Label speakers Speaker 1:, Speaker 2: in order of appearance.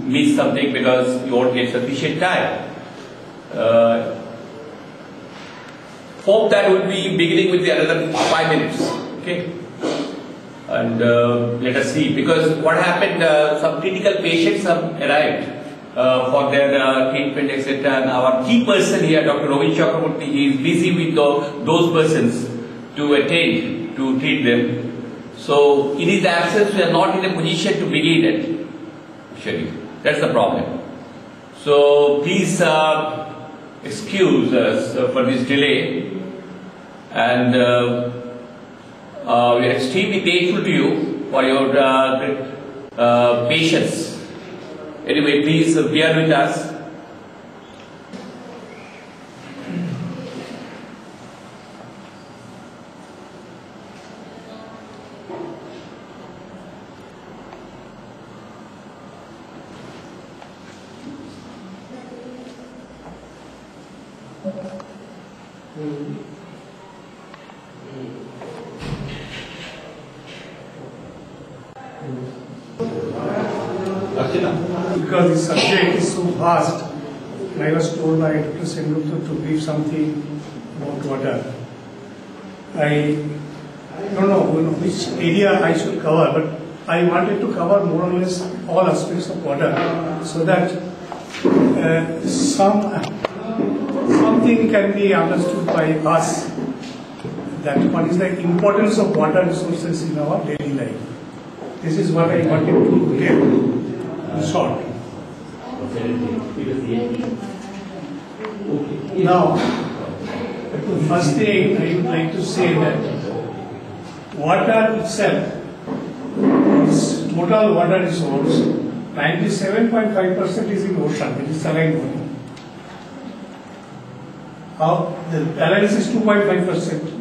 Speaker 1: Miss something because you won't get sufficient time. Hope that would be beginning with the another 5 minutes. Okay. And let us see, because what happened, some critical patients have arrived for their treatment, etc. And our key person here, Dr. Rovin Chakraborty, he is busy with those persons to attend, to treat them. So in his absence, we are not in a position to begin it. Actually, that's the problem. So please excuse us for this delay, and we are extremely grateful to you for your patience. Anyway, please bear with us.
Speaker 2: Because the subject is so vast, and I was told by Dr. Sengupta to brief something about water. I don't know which area I should cover, but I wanted to cover more or less all aspects of water, so that something can be understood by us, that what is the importance of water resources in our daily life. This is what I wanted to get in short. Now, the first thing I would like to say that water itself is total water resource. 97.5% is in ocean, it is saline water. The balance is 2.5%.